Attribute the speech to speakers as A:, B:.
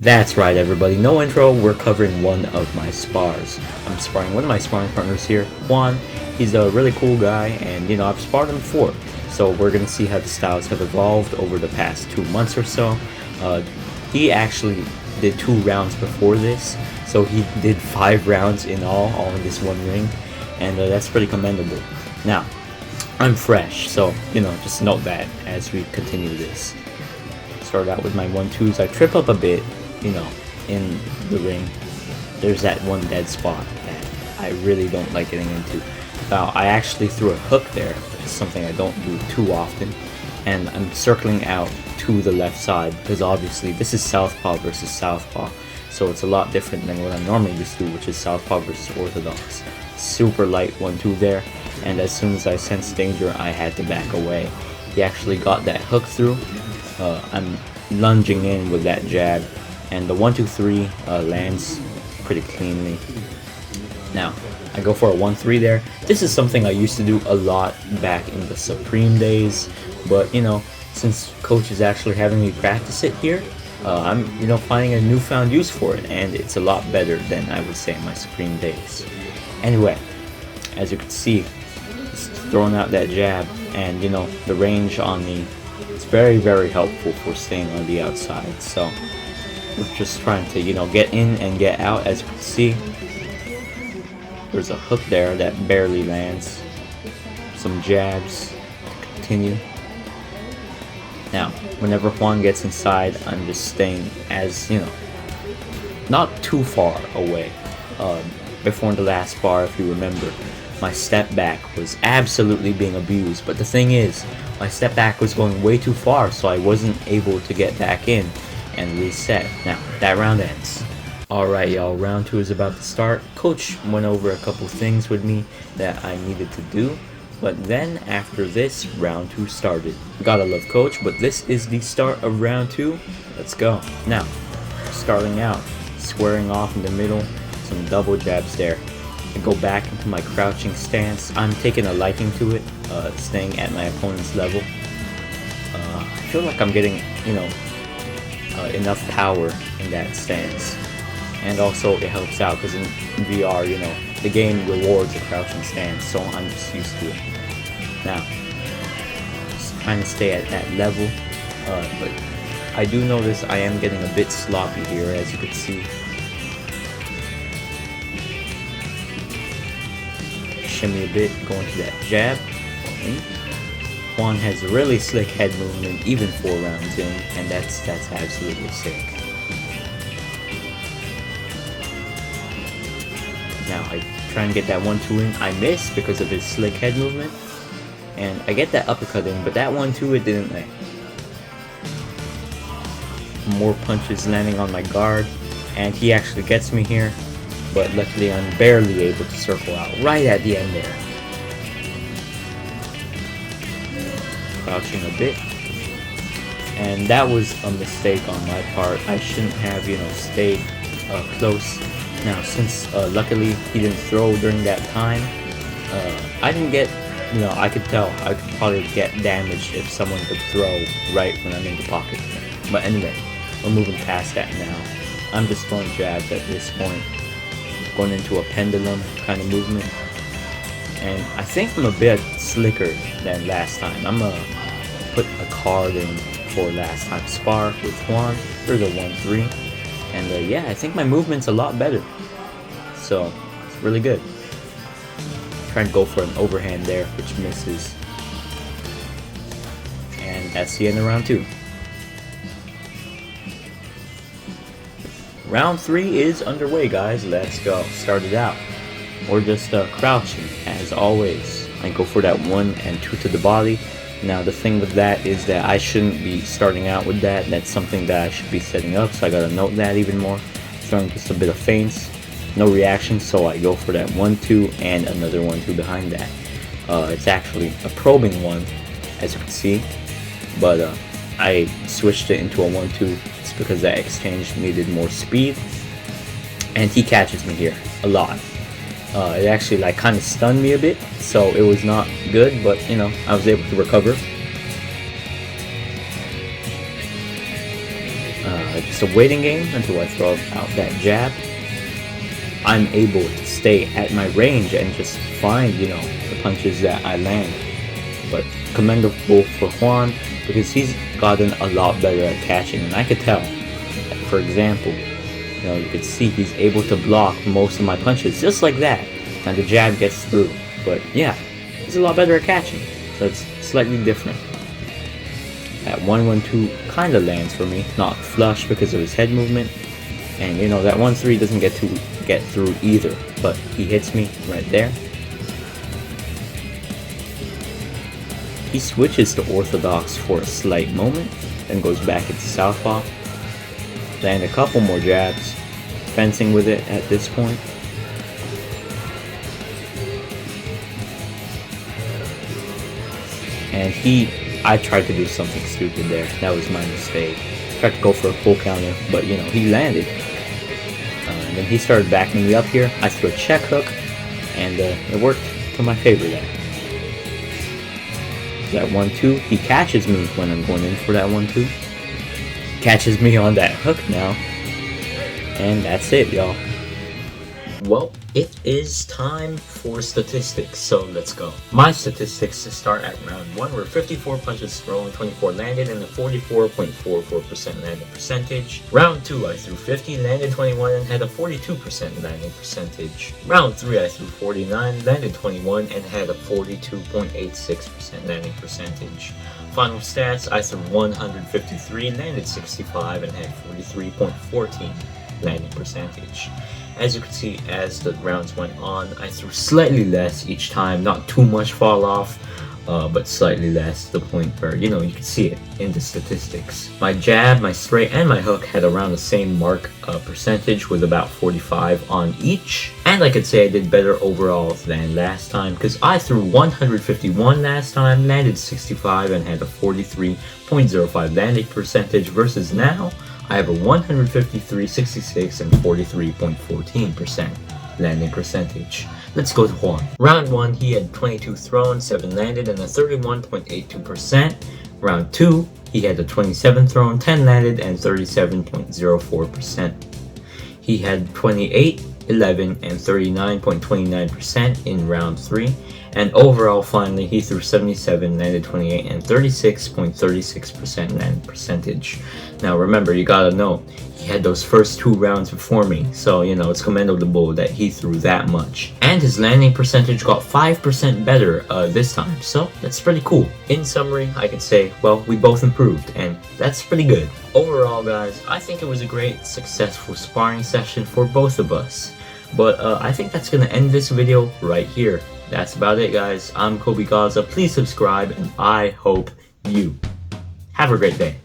A: That's right, everybody. No intro. We're covering one of my spars. I'm sparring one of my sparring partners here, Juan. He's a really cool guy, and I've sparred him before. So we're gonna see how the styles have evolved over the past 2 months or so. He actually did 2 rounds before this, so he did 5 rounds in all in this one ring, and that's pretty commendable. Now, I'm fresh, so just note that as we continue this. Start out with my 1-2s. I trip up a bit. In the ring, there's that one dead spot that I really don't like getting into. Now, I actually threw a hook there. It's something I don't do too often, and I'm circling out to the left side because obviously this is southpaw versus southpaw, so it's a lot different than what I'm normally used to, which is southpaw versus orthodox. Super light 1-2 there, and as soon as I sensed danger, I had to back away. He actually got that hook through. I'm lunging in with that jab, and the 1-2-3 lands pretty cleanly. Now, I go for a 1-3 there. This is something I used to do a lot back in the Supreme days, but since coach is actually having me practice it here, I'm finding a newfound use for it, and it's a lot better than I would say in my Supreme days. Anyway, as you can see, it's throwing out that jab, and the range on me, it's very, very helpful for staying on the outside. So we're just trying to get in and get out. As you can see, there's a hook there that barely lands. Some jabs to continue. Now, whenever Juan gets inside, I'm just staying as not too far away. Before the last bar, if you remember, my step back was absolutely being abused, but the thing is, my step back was going way too far, so I wasn't able to get back in and reset. Now, that round ends. Alright y'all, round 2 is about to start. Coach went over a couple things with me that I needed to do, but then after this, round 2 started. Gotta love coach, but this is the start of round 2. Let's go. Now, starting out, squaring off in the middle, some double jabs there. I go back into my crouching stance. I'm taking a liking to it, staying at my opponent's level. I feel like I'm getting, enough power in that stance. And also it helps out because in VR, the game rewards a crouching stance, so I'm just used to it. Now, just trying to stay at that level, but I do notice I am getting a bit sloppy here, as you can see. Shimmy a bit, going to that jab. Juan has a really slick head movement, even 4 rounds in, and that's absolutely sick. Now I try and get that 1-2 in. I miss because of his slick head movement, and I get that uppercut in, but that 1-2 it didn't land. More punches landing on my guard, and he actually gets me here, but luckily I'm barely able to circle out right at the end there. Crouching a bit, and that was a mistake on my part. I shouldn't have stayed close. Now, since luckily he didn't throw during that time, I didn't get, I could tell I could probably get damaged if someone could throw right when I'm in the pocket. But anyway, we're moving past that now. I'm just throwing jabs at this point, going into a pendulum kind of movement, and I think I'm a bit slicker than last time. I'm gonna put a card in for last time spar with Juan for the 1-3. And yeah, I think my movement's a lot better, so it's really good. Trying to go for an overhand there, which misses, and that's the end of round 2. Round 3 is underway, guys. Let's go. Start it out. We're just crouching as always. I go for that 1 and 2 to the body. Now the thing with that is that I shouldn't be starting out with that. That's something that I should be setting up, so I gotta note that even more. Throwing just a bit of feints, no reaction, so I go for that 1-2 and another 1-2 behind that. It's actually a probing one, as you can see, but I switched it into a 1-2. It's because that exchange needed more speed, and he catches me here a lot. It actually kind of stunned me a bit, so it was not good, but I was able to recover. just a waiting game until I throw out that jab. I'm able to stay at my range and just find, the punches that I land. But commendable for Juan, because he's gotten a lot better at catching, and I could tell. For example, you could see he's able to block most of my punches just like that, and the jab gets through. But yeah, he's a lot better at catching, so it's slightly different. That 1-1-2 kind of lands for me, not flush because of his head movement, and that 1-3 doesn't get through either, but he hits me right there. He switches to orthodox for a slight moment, then goes back into southpaw. Land a couple more jabs, fencing with it at this point. And I tried to do something stupid there. That was my mistake. Tried to go for a full counter, but he landed. And then he started backing me up here. I threw a check hook, and it worked to my favor there. That 1-2, he catches me when I'm going in for that 1-2. Catches me on that hook now. And that's it, y'all. Well, it is time for statistics, so let's go. My statistics to start at round 1 were 54 punches thrown, 24 landed, and a 44.44% landing percentage. Round 2, I threw 50, landed 21, and had a 42% landing percentage. Round 3, I threw 49, landed 21, and had a 42.86% landing percentage. Final stats, I threw 153, landed 65, and had 43.14 landing percentage. As you can see, as the rounds went on, I threw slightly less each time, not too much fall off, but slightly less, to the point where, you can see it in the statistics. My jab, my straight, and my hook had around the same mark percentage, with about 45 on each. And I could say I did better overall than last time, because I threw 151 last time, landed 65, and had a 43.05 landing percentage, versus now, I have a 153, 66, and 43.14% landing percentage. Let's go to Juan. Round 1, he had 22 thrown, 7 landed, and a 31.82%. Round 2, he had a 27 thrown, 10 landed, and 37.04%. He had 28, 11, and 39.29% in round 3. And overall, finally, he threw 77, landed 28, and 36.36% landing percentage. Now remember, you gotta know, he had those first 2 rounds before me, so it's commendable that he threw that much. And his landing percentage got 5% better this time, so that's pretty cool. In summary, I could say, well, we both improved, and that's pretty good. Overall, guys, I think it was a great, successful sparring session for both of us. But I think that's gonna end this video right here. That's about it, guys. I'm Kobe Gaza. Please subscribe, and I hope you have a great day.